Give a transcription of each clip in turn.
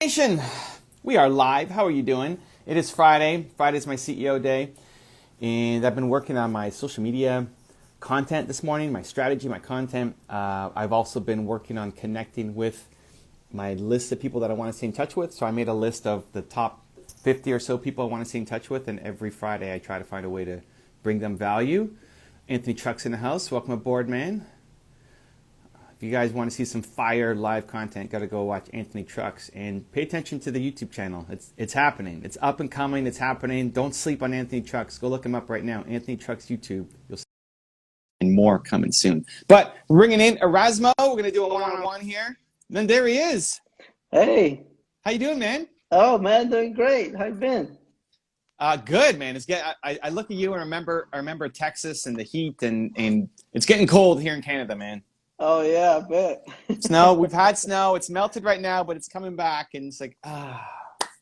Nation, we are live. How are you doing? It is Friday. Friday's my CEO day, and I've been working on my social media content this morning, my strategy, my content. I've also been working on connecting with my list of people that I want to stay in touch with. So I made a list of the top 50 or so people I want to stay in touch with, and every Friday I try to find a way to bring them value. Anthony Truck's in the house. Welcome aboard, man. If you guys want to see some fire live content, got to go watch Anthony Trucks and pay attention to the YouTube channel. It's happening. It's up and coming. It's happening. Don't sleep on Anthony Trucks. Go look him up right now. Anthony Trucks YouTube. You'll see and more coming soon. But we're bringing in Erasmo. We're going to do a one-on-one here. And then there he is. Hey. How you doing, man? Oh, man, doing great. How you been? Good, man. I look at you and I remember Texas and the heat, and it's getting cold here in Canada, man. Oh, yeah, I bet. Snow, we've had snow. It's melted right now, but it's coming back, and it's like, I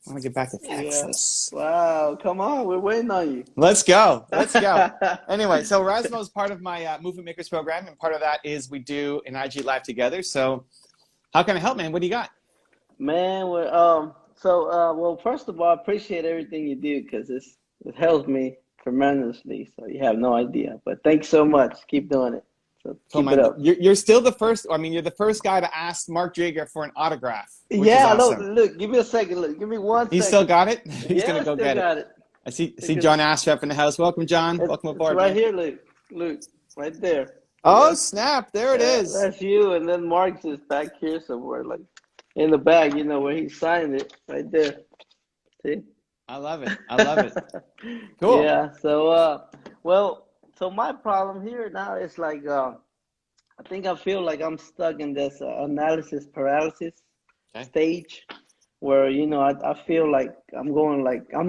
want to get back to Texas. Yeah. Wow, come on, we're waiting on you. Let's go. Let's go. Anyway, so Erasmo is part of my Movement Makers program, and part of that is we do an IG Live together. So how can I help, man? What do you got? Man, well, first of all, I appreciate everything you do because it helps me tremendously. So you have no idea. But thanks so much. Keep doing it. So keep it up. You're still the first. I mean, you're the first guy to ask Mark Jager for an autograph. Yeah, awesome. Look, give me a second. Look, give me 1 second. He still got it? He's yeah, gonna go get it. I see John Astrap in the house. Welcome, John. Welcome aboard. It's right here, Luke. Luke, right there. Oh, snap. There it is. That's you. And then Mark's is back here somewhere, like in the bag, you know, where he signed it right there. See? I love it. I love it. Cool. Yeah. So my problem here now is like, I feel like I'm stuck in this analysis paralysis stage where, you know, I feel like I'm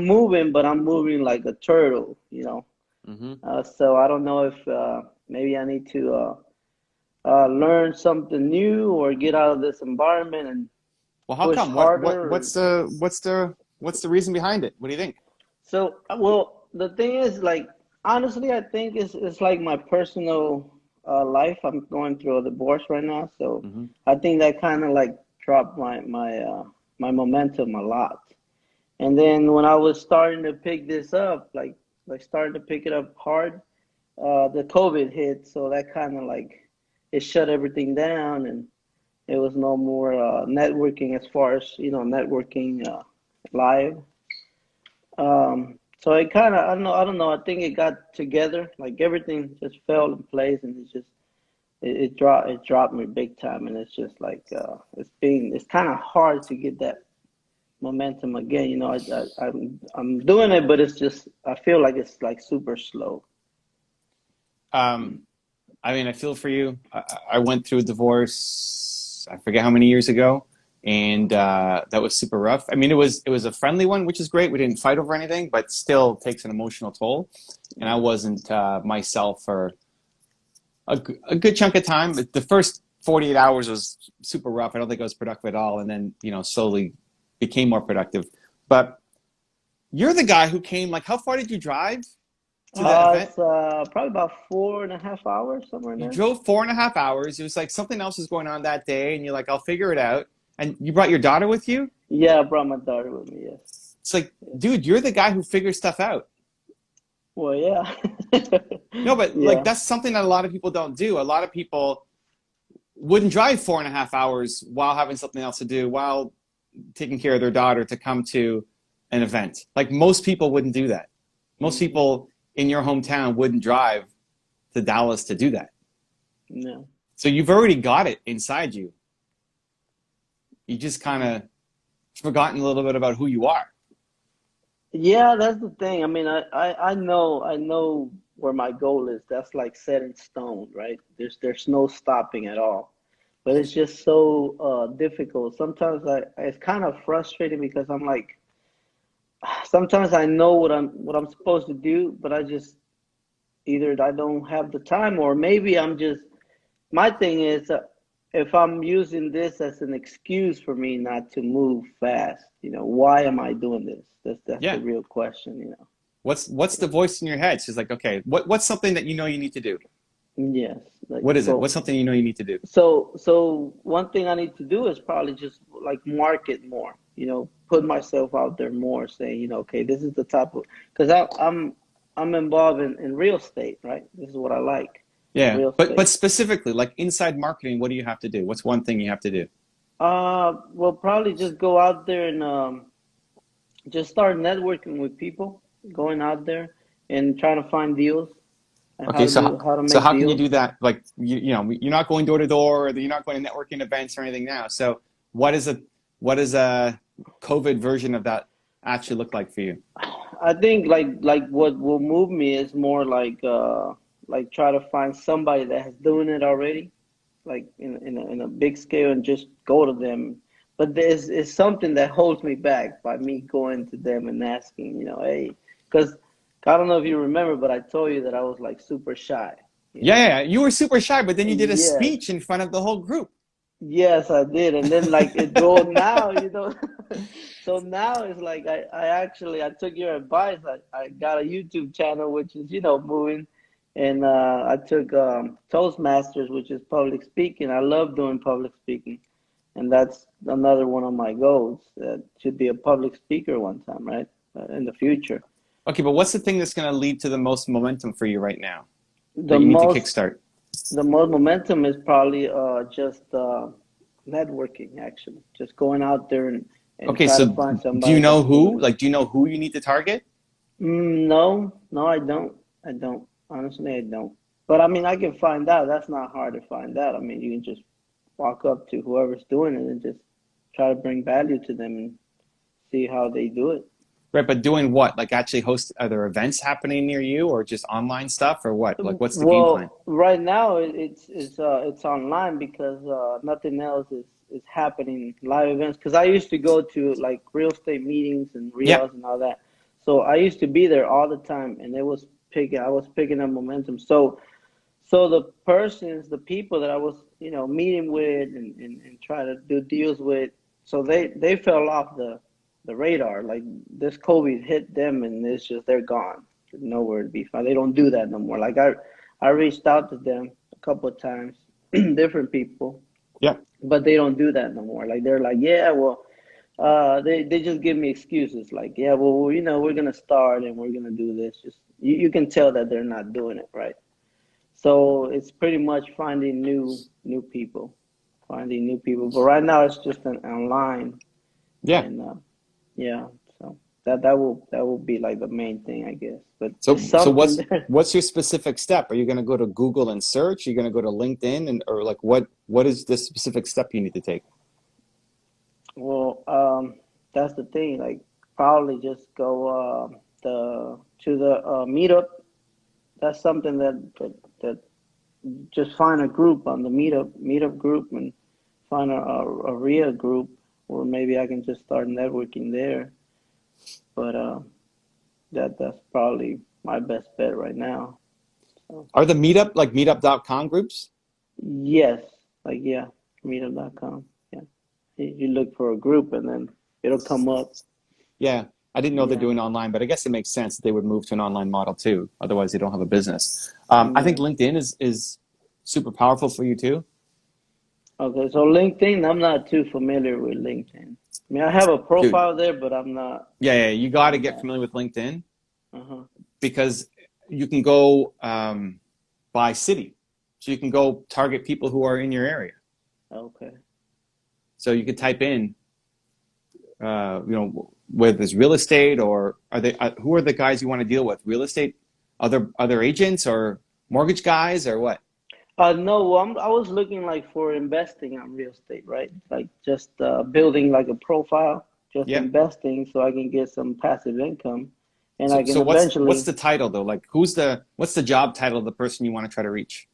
moving, but I'm moving like a turtle, you know. So I don't know if maybe I need to learn something new or get out of this environment and how come? What's the reason behind it? What do you think? So, well, the thing is, like, honestly, I think it's like my personal life. I'm going through a divorce right now, so I think that kind of like dropped my momentum a lot. And then when I was starting to pick this up, like started to pick it up hard, the COVID hit, so that kind of like it shut everything down, and it was no more networking as far as, you know, networking live. So it kind of, I don't know. I think it got together, like everything just fell in place, and it dropped me big time, and it's just like it's kind of hard to get that momentum again. You know, I'm doing it, but it's just I feel like it's like super slow. I mean, I feel for you. I went through a divorce, I forget how many years ago, and that was super rough. I mean, it was a friendly one, which is great. We didn't fight over anything, but still takes an emotional toll. And I wasn't myself for a good chunk of time. The first 48 hours was super rough. I don't think I was productive at all, and then, you know, slowly became more productive. But you're the guy who came, like, how far did you drive to that event? It's probably about 4.5 hours, somewhere in there. You drove 4.5 hours. It was like something else was going on that day, and you're like, I'll figure it out. And you brought your daughter with you? Yeah, I brought my daughter with me, yes. It's like, dude, you're the guy who figures stuff out. Well, yeah. No, but yeah. like that's something that a lot of people don't do. A lot of people wouldn't drive 4.5 hours while having something else to do, while taking care of their daughter to come to an event. Like most people wouldn't do that. Most people in your hometown wouldn't drive to Dallas to do that. No. So you've already got it inside you. You just kind of forgotten a little bit about who you are. Yeah, that's the thing. I mean, I know where my goal is. That's like set in stone, right? There's no stopping at all. But it's just so difficult. Sometimes it's kind of frustrating because I'm like, sometimes I know what I'm supposed to do, but I just either I don't have the time, or maybe my thing is if I'm using this as an excuse for me not to move fast, you know, why am I doing this? That's the real question, you know. What's the voice in your head? She's like, okay, what's something that you know you need to do? Yes. Like What is it? go. What's something you know you need to do? So one thing I need to do is probably just like market more, put myself out there more, saying, okay, this is the type of, because I'm involved in real estate, right? This is what I like, Yeah, real but estate. specifically, like inside marketing, what do you have to do? What's one thing you have to do? Well, probably just go out there and just start networking with people, going out there and trying to find deals and Okay, how to so make how can you deals. do that? Like you're not going door to door, or you're not going to networking events or anything now. So what is a COVID version of that actually look like for you? I think like what will move me is more like try to find somebody that has doing it already, like in a big scale, and just go to them. But there's is something that holds me back by me going to them and asking, hey, because I don't know if you remember, but I told you that I was like super shy, you Yeah, know. yeah, yeah. You were super shy, but then you did a Yes, speech in front of the whole group. yes, I did, and then like it well now, so now it's like I took your advice. I got a YouTube channel which is moving, and I took Toastmasters, which is public speaking. I love doing public speaking, and that's another one of my goals. To be a public speaker one time, right, in the future. Okay, but what's the thing that's going to lead to the most momentum for you right now that The you need to most kickstart? the most momentum is probably just networking. Actually, just going out there and Okay, try to so find do you somebody know that's doing who? it. Like, do you know who you need to target? No, no, I don't. I don't. Honestly, I don't. But I mean, I can find out. That's not hard to find out. I mean, you can just walk up to whoever's doing it and just try to bring value to them and see how they do it. Right, but doing what? Like actually host, are there events happening near you or just online stuff or what? Like what's the game plan? Well, right now it's online because nothing else is happening live events. Because I used to go to like real estate meetings and Yeah. RIAs and all that, so I used to be there all the time, and I was picking up momentum. So the persons, the people that I was meeting with and trying to do deals with, so they fell off the radar. Like this COVID hit them, and it's just they're gone, nowhere to be found. They don't do that no more. Like I reached out to them a couple of times, different people, Yeah. but they don't do that no more. Like they're like, yeah, well, they just give me excuses. Like, yeah, well, we're gonna start and we're gonna do this. Just you can tell that they're not doing it right. So it's pretty much finding new people, finding new people. But right now it's just an online, Yeah. and yeah, so that will be like the main thing, I guess. But it's So something what's there. what's your specific step? Are you going to go to Google and search? Are you going to go to LinkedIn and or like what is the specific step you need to take? Well, that's the thing. Like probably just go the to the meetup. That's something that just find a group on the meetup group and find a real group, or maybe I can just start networking there. But that's probably my best bet right now. So Are the meetup like meetup.com groups? yes, like yeah, meetup.com. Yeah, you look for a group and then it'll come up. Yeah. I didn't know they're Yeah, doing online, but I guess it makes sense that they would move to an online model too. Otherwise, they don't have a business. I think yeah. LinkedIn is super powerful for you too. Okay, so LinkedIn, I'm not too familiar with LinkedIn. I mean, I have a Dude, profile there, but I'm not yeah, yeah, you got to on get that. familiar with LinkedIn Uh-huh. because you can go by city. So you can go target people who are in your area. Okay. So you could type in, whether it's real estate or who are the guys you want to deal with? Real estate, other agents or mortgage guys or what? No, I was looking like for investing on real estate, right? Like just building like a profile, just Yeah. investing so I can get some passive income and So I can so what's eventually the title though? Like what's the job title of the person you want to try to reach?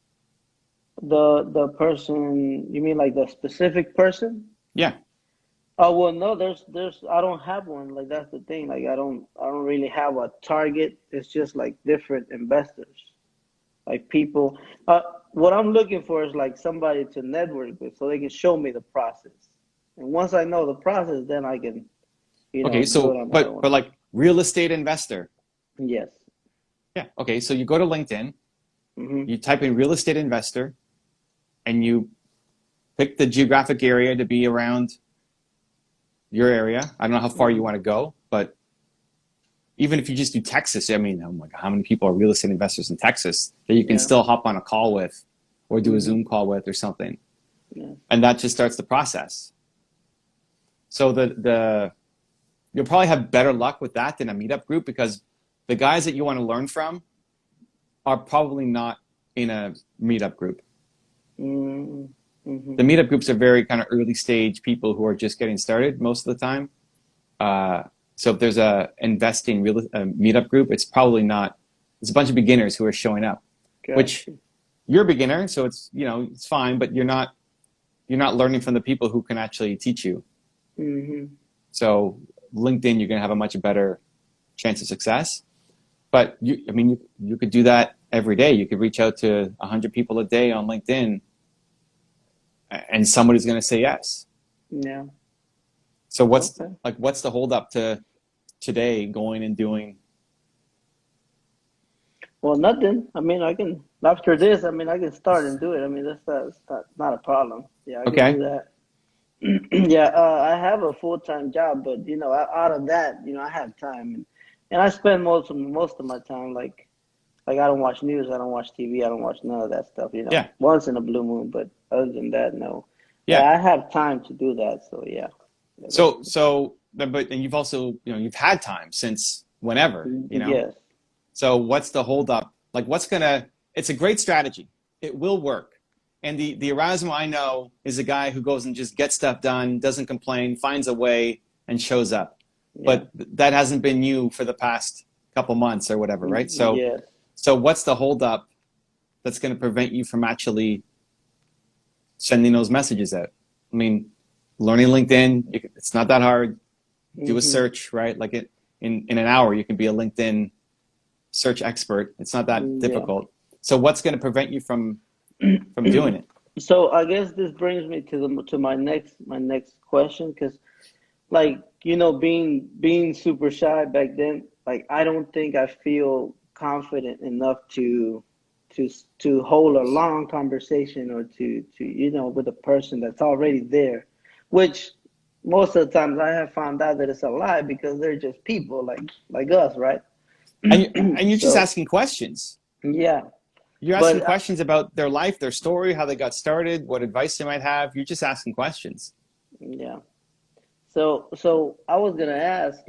the person, you mean like the specific person? Yeah. Oh well, no, there's I don't have one. Like that's the thing. Like I don't really have a target. It's just like different investors, like people. Uh, what I'm looking for is like somebody to network with, so they can show me the process. And once I know the process, then I can, Okay. do it So on my but own. like real estate investor. Yes. Yeah. Okay. So you go to LinkedIn Mm-hmm. You type in real estate investor, and you pick the geographic area to be around your area. I don't know how far you Mm-hmm. want to go, but even if you just do Texas, I mean, oh my God, how many people are real estate investors in Texas that you can Yeah. still hop on a call with or do a Mm-hmm. Zoom call with or something? Yeah. And that just starts the process. So you'll probably have better luck with that than a meetup group, because the guys that you want to learn from are probably not in a meetup group. Mm-hmm. Mm-hmm. The meetup groups are very kind of early stage people who are just getting started most of the time. So if there's a investing meetup group, it's probably not. It's a bunch of beginners who are showing up, which Gotcha. you're a beginner, so it's fine, but you're not learning from the people who can actually teach you. Mm-hmm. So LinkedIn, you're going to have a much better chance of success. But you could do that every day. You could reach out to 100 people a day on LinkedIn, and somebody's going to say yes. Yeah. So Okay. what's the holdup to today going and doing? Well, nothing. I mean, I can after this. I mean, I can start and do it. I mean, that's not a problem. Yeah, I can do Okay. that. Yeah, I have a full-time job, but out of that, I have time, and I spend most of my time like I don't watch news, I don't watch TV, I don't watch none of that stuff. Yeah. Once in a blue moon, but other than that, no. Yeah. I have time to do that, so yeah. Yeah, But and you've also, you've had time since whenever. yes. So what's the holdup? Like it's a great strategy. It will work. And the Erasmo I know is a guy who goes and just gets stuff done, doesn't complain, finds a way, and shows up. Yeah. But that hasn't been you for the past couple months or whatever, right? Yes. So what's the holdup that's going to prevent you from actually sending those messages out? I mean, learning LinkedIn, it's not that hard. Do a Hmm. search, right? Like in an hour, you can be a LinkedIn search expert. It's not that Yeah. difficult. So what's going to prevent you from doing it? So I guess this brings me to my next question, because like being super shy back then, like I don't think I feel confident enough to to hold a long conversation, or to with a person that's already there, which most of the times I have found out that it's a lie, because they're just people like us, right? And you're just So asking questions. yeah, You're asking but questions about their life, their story, how they got started, what advice they might have. You're just asking questions. yeah. So I was gonna ask,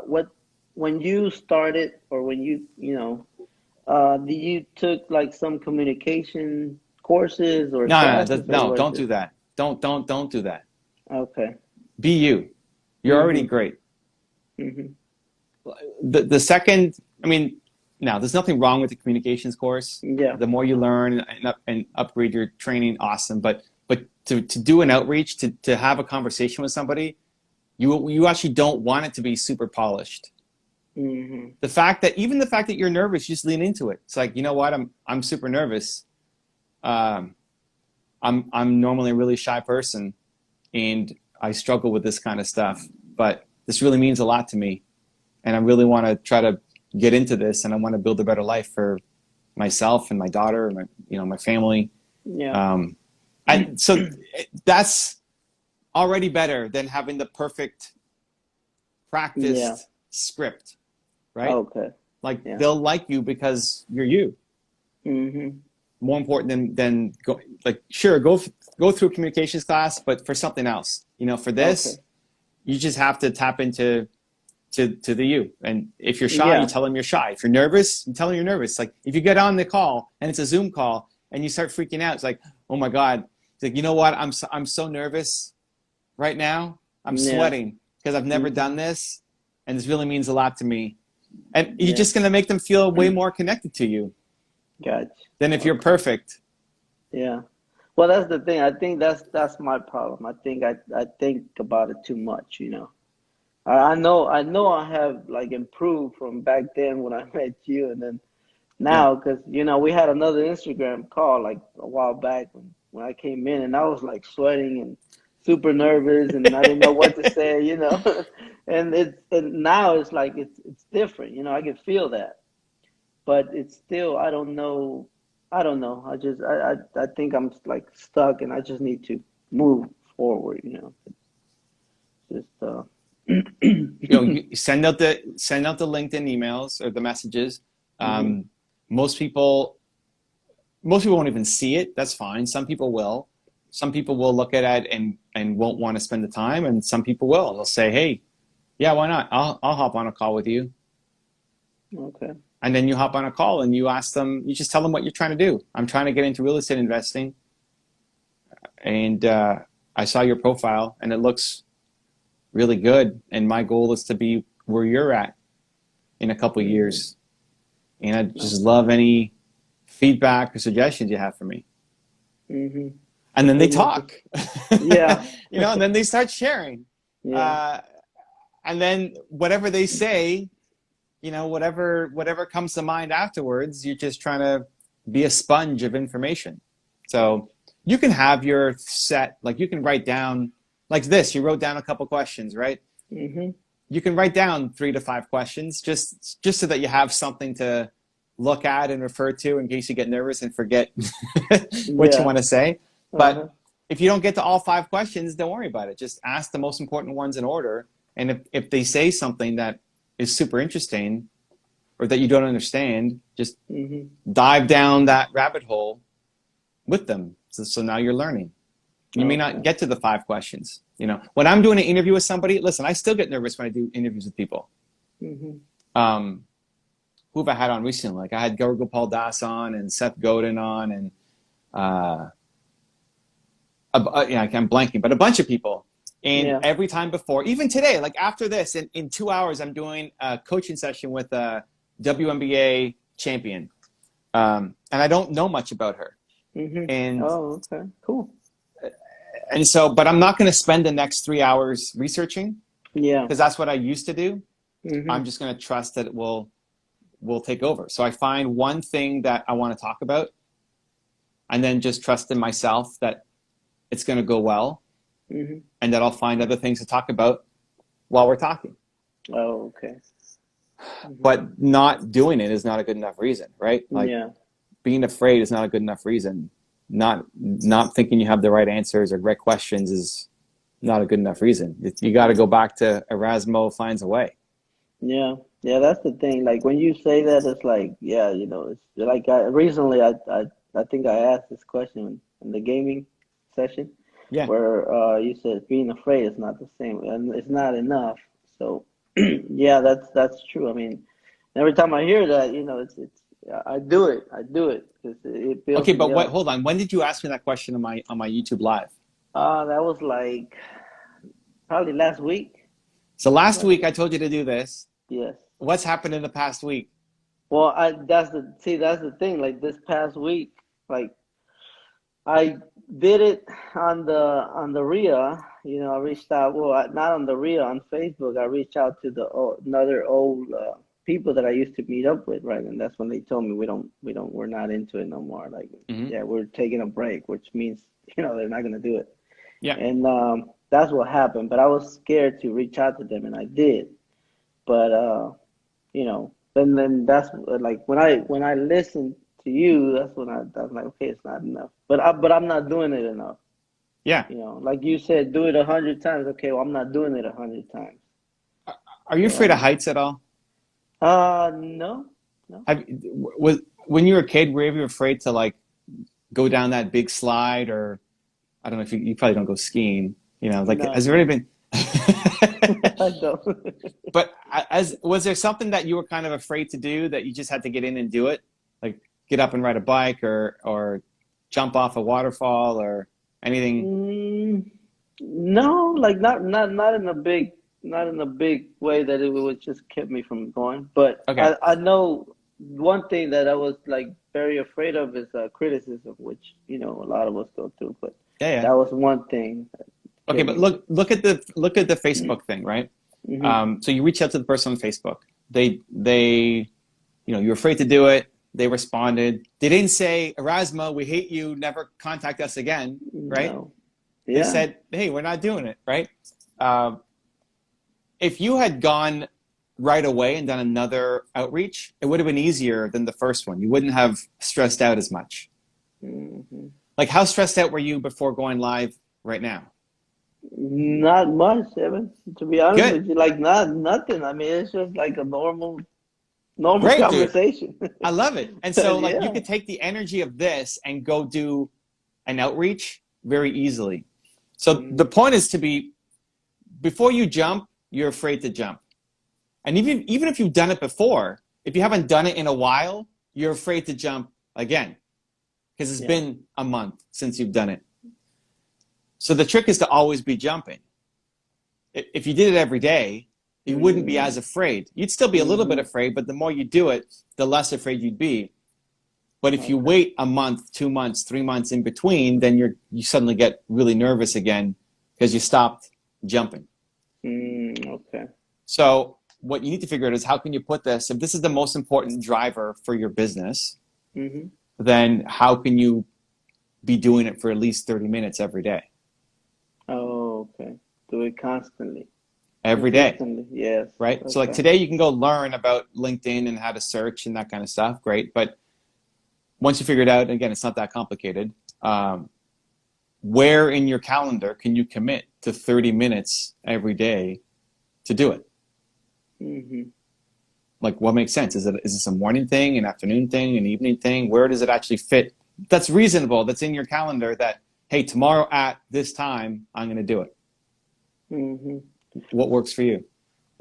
what when you started, or when did you took like some communication courses or No, classes, or no, was don't do it? that. Don't do that. Okay. Be you. You're already Mhm. great. Mhm. The second, I mean, now there's nothing wrong with the communications course. Yeah. The more you learn and upgrade your training, awesome. But to do an outreach, to have a conversation with somebody, you actually don't want it to be super polished. Mhm. Even the fact that you're nervous, you just lean into it. It's like, you know what, I'm super nervous. Um, I'm normally a really shy person, and I struggle with this kind of stuff. But this really means a lot to me, and I really want to try to get into this, and I want to build a better life for myself and my daughter, and my family. Yeah. Um, and so that's already better than having the perfect Yeah. practiced script, right? Okay. Like Yeah. they'll like you because you're you. Mhm. More important than sure, go through a communications class, but for something else. For Okay. this, you just have to tap into to the you. And if you're shy, you Yeah. tell them you're shy. If you're nervous, you tell them you're nervous. Like if you get on the call and it's a Zoom call and you start freaking out, it's like, oh my God. It's like, you know what? I'm so nervous right now. I'm Yeah. sweating because I've never Mhm. done this, and this really means a lot to me. And you're Yeah. just gonna make them feel way more connected to you Gotcha. than if you're Okay. perfect. Yeah. Well, that's the thing. I think that's my problem. I think I think about it too much. I know I have like improved from back then when I met you, and then Yeah. now, because we had another Instagram call like a while back when I came in, and I was like sweating and super nervous, and I didn't know what to say. And now it's like it's different. I can feel that. but it's still, I don't know. I don't know. I think I'm like stuck, and I just need to move forward. Just You send out the LinkedIn emails or the messages. hmm Um, most people most people won't even see it. That's fine. Some people will. Some people will look at it and won't want to spend the time, and some people will. They'll say, "Hey, yeah, why not? I'll hop on a call with you." Okay. And then you hop on a call and you ask them. You just tell them what you're trying to do. I'm trying to get into real estate investing, and I saw your profile, and it looks really good. And my goal is to be where you're at in a couple of hmm years. And I just Okay. love any feedback or suggestions you have for me. hmm And then they And it's talk, just, yeah. and then they start sharing. Yeah. Uh, and then whatever they say, whatever comes to mind afterwards, you're just trying to be a sponge of information. Right. So you can have your set, like you can write down like this. You wrote down a couple questions, right? hmm You can write down 3 to 5 questions just so that you have something to look at and refer to in case you get nervous and forget what you Yeah. want to say. But Uh-huh. if you don't get to all 5 questions, don't worry about it. Just ask the most important ones in order. And if they say something that is super interesting or that you don't understand, just hmm dive down that rabbit hole with them. So now you're learning. You may not Okay. get to the 5 questions. When I'm doing an interview with somebody, listen, I still get nervous when I do interviews with people. hmm Um, who have I had on recently? Like I had Gopal Das on and Seth Godin on and uh, I'm blanking, but a bunch of people. And Yeah. every time before, even today, like after this, in 2 hours, I'm doing a coaching session with a WNBA champion. And I don't know much about her. hmm And Oh, okay. Cool. but I'm not going to spend the next 3 hours researching Yeah. because that's what I used to do. hmm I'm just going to trust that it will take over. So I find one thing that I want to talk about and then just trust in myself that it's going to go well hmm and that I'll find other things to talk about while we're talking. Oh, okay. hmm But not doing it is not a good enough reason, right? Like Yeah. being afraid is not a good enough reason. Not thinking you have the right answers or right questions is not a good enough reason. You got to go back to Erasmo finds a way. Yeah. Yeah, that's the thing. Like when you say that, it's like, yeah, it's like recently I think I asked this question in the gaming session Yeah. where you said being afraid is not the same and it's not enough. So yeah, that's true. I mean, every time I hear that, it's I do it. I do it because it Okay, builds but me what? up. Hold on. When did you ask me that question on my YouTube live? That was like probably last week. So last Last week I week. told you to do this. Yes. What's happened in the past week? Well, that's the thing. Like this past week, like I did it on the RIA. I reached out. Well, not on the RIA on Facebook. I reached out to another old people that I used to meet up with, right? And that's when they told me we're not into it no more. Like, Hmm. yeah, we're taking a break, which means they're not gonna do it. Yeah. And that's what happened. But I was scared to reach out to them, and I did. But then that's like when I listen to you, that's when I was like, okay, it's not enough. But I'm not doing it enough. Yeah. Like you said, do it 100 times. Okay, well, I'm not doing it 100 times. Are you So afraid of heights at all? no, no, Was when you were a kid, were you ever afraid to like go down that big slide or I don't know if you probably don't go skiing. Like no, has there already no. been? I don't. But as was there something that you were kind of afraid to do that you just had to get in and do it, like get up and ride a bike or jump off a waterfall or anything? Mm, no, like not in a big way that it would just keep me from going. But Okay, I know one thing that I was like very afraid of is criticism, which a lot of us go through. But yeah, yeah. that was one thing that Okay, kept but me. look at the Facebook thing, right? hmm So you reach out to the person on Facebook. They you're afraid to do it. They responded. They didn't say, Erasmo, we hate you. Never contact us again, right? No, They yeah, said, hey, we're not doing it, right? Uh, if you had gone right away and done another outreach, it would have been easier than the first one. You wouldn't have stressed out as much. Mm-hmm. Like, how stressed out were you before going live right now? Not much, Evan. To be honest Good. with you, like not nothing. I mean, it's just like a normal Great, dude. conversation. I love it. And so, like, you Yeah. could take the energy of this and go do an outreach very easily. So the Mm, point is to be, before you jump, you're afraid to jump. And even if you've done it before, if you haven't done it in a while, you're afraid to jump again because it's yeah. been a month since you've done it. So the trick is to always be jumping. If you did it every day, you wouldn't be Mm, as afraid. You'd still be a little bit mm-hmm. afraid, but the more you do it, the less afraid you'd be. But if you Okay. wait a month, 2 months, 3 months in between, then you suddenly get really nervous again because you stopped jumping. Okay. So what you need to figure out is, how can you put this, if this is the most important driver for your business, Mm-hmm. then how can you be doing it for at least 30 minutes every day? Oh, okay. Do it constantly, Every day, consistently. Yes. right? So like Okay. today you can go learn about LinkedIn and how to search and that kind of stuff. Great. But once you figure it out, again, it's not that complicated. Where in your calendar can you commit to 30 minutes every day to do it? Mm-hmm. Like, what makes sense? Is this a morning thing, an afternoon thing, an evening thing? Where does it actually fit? That's reasonable. That's in your calendar that, hey, tomorrow at this time, I'm going to do it. Mm-hmm. What works for you?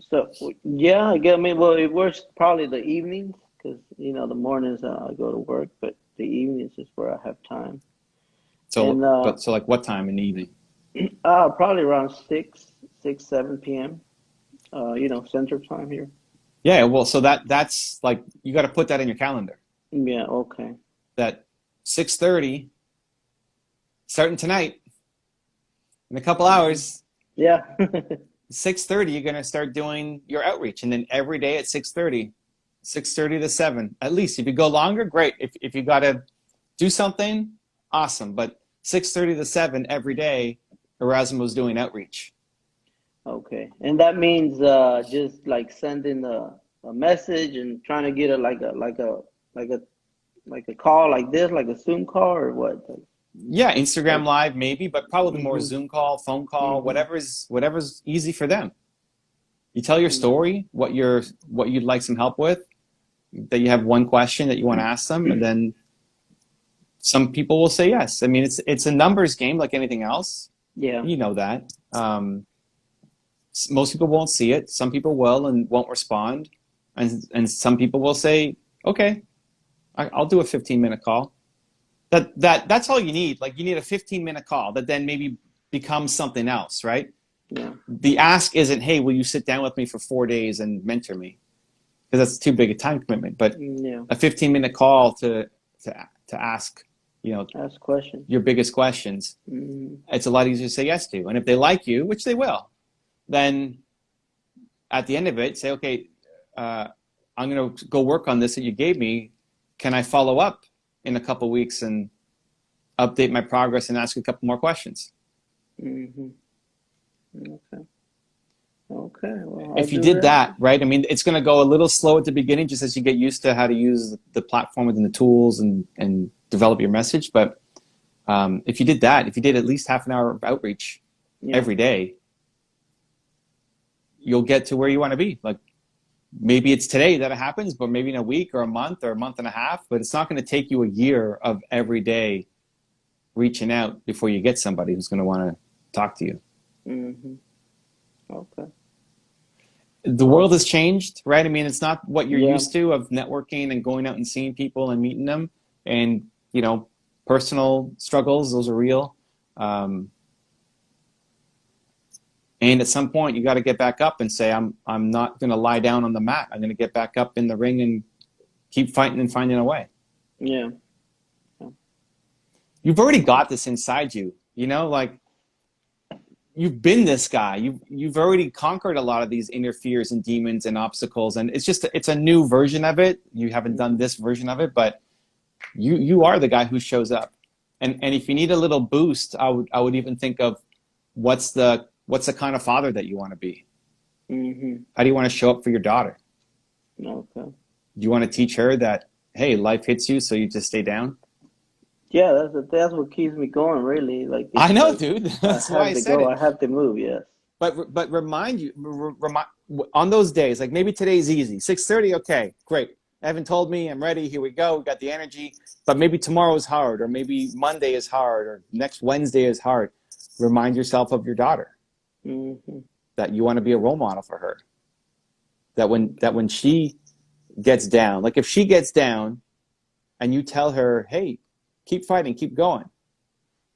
So yeah, I get. I mean, well, it works probably the evenings because the mornings I go to work, but the evenings is where I have time. So, And so like what time in the evening? probably around 7 p.m. Central Time here. Yeah, well, so that's like, you got to put that in your calendar. Yeah. Okay. That 6:30, starting tonight, in a couple Hmm. hours, Yeah. 6:30, you're going to start doing your outreach, and then every day at 6:30, 6:30 to 7, at least. If you go longer, great. If you got to do something, awesome. But 6:30 to 7 every day, Erasmus doing outreach. Okay. And that means just like sending a message and trying to get like a like a call like this, like a Zoom call or what? Yeah, Instagram Like, Live maybe, but probably more mm-hmm. Zoom call, phone call, Mm-hmm. whatever's easy for them. You tell your Mm-hmm. story, what you'd like some help with, that you have one question that you want to ask them, and then some people will say yes. I mean, it's a numbers game like anything else. Yeah. You know that. Most people won't see it. Some people will and won't respond, and some people will say, "Okay, I'll do a 15-minute call." That's all you need. Like, you need a 15-minute call that then maybe becomes something else, right? Yeah. The ask isn't, "Hey, will you sit down with me for 4 days and mentor me?" Because that's too big a time commitment. But Yeah. a 15-minute call to ask, Ask questions. your biggest questions, Mm-hmm. it's a lot easier to say yes to. And if they like you, which they will, then at the end of it, say, "Okay, I'm going to go work on this that you gave me. Can I follow up in a couple of weeks and update my progress and ask a couple more questions?" Mm-hmm. Okay. Okay. Well, I'll If you do did that. that, right, I mean, it's going to go a little slow at the beginning just as you get used to how to use the platform within the tools and develop your message. But if you did that, if you did at least half an hour of outreach Yeah. every day, you'll get to where you want to be. Like, maybe it's today that it happens, but maybe in a week or a month and a half, but it's not going to take you a year of every day reaching out before you get somebody who's going to want to talk to you. Mm-hmm. Okay. The Well, world has changed, right? I mean, it's not what you're yeah. used to of networking and going out and seeing people and meeting them. And, personal struggles, those are real. And at some point, you got to get back up and say, I'm not going to lie down on the mat. I'm going to get back up in the ring and keep fighting and finding a way. Yeah. Yeah. You've already got this inside you, like, you've been this guy. You've already conquered a lot of these inner fears and demons and obstacles, and it's a new version of it. You haven't done Mm-hmm. this version of it, but you are the guy who shows up. And if you need a little boost, I would even think of what's the kind of father that you want to be. Mm-hmm. How do you want to show up for your daughter? Okay. Do you want to teach her that, hey, life hits you, so you just stay down? Yeah, that's what keeps me going, really. Like I it's know, like dude. I That's why have I to said go, it. I have to move. Yes. But remind on those days, like maybe today's easy, 6:30. Okay, great. Evan told me I'm ready. Here we go. We got the energy. But maybe tomorrow is hard, or maybe Monday is hard, or next Wednesday is hard. Remind yourself of your daughter Mm-hmm. that you want to be a role model for her. That when she gets down, like if she gets down, and you tell her, hey, keep fighting, keep going.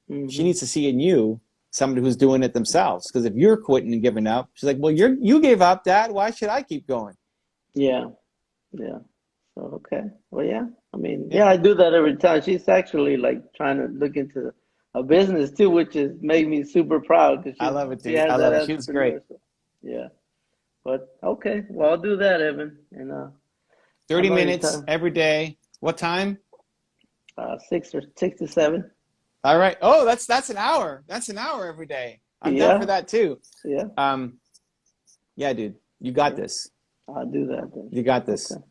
She Mm-hmm. needs to see in you somebody who's doing it themselves. Because if you're quitting and giving up, she's like, well, you gave up, Dad. Why should I keep going? Yeah. Yeah. So okay. Well, yeah. I mean, Yeah, yeah, I do that every time. She's actually like trying to look into a business too, which is made me super proud because I love it, she dude. has I that love it. She was great. entrepreneurship. Yeah. But okay. Well, I'll do that, Evan. And 30 I know your minutes time. every day. What time? 6 to 7. All right. Oh, that's an hour. That's an hour every day. I'm down for Yeah. that too. Yeah. Um, yeah, dude. You got Yeah. this. I'll do that then. You got this. Okay.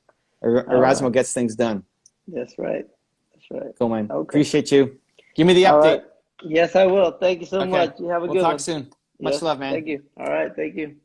All right. Erasmo gets things done. That's right. That's right. Cool, man. Okay. Appreciate you. Give me the All right. update. Yes, I will. Thank you so Okay. much. You have a We'll good talk one. soon. Much Yes. love, man. Thank you. All right. Thank you.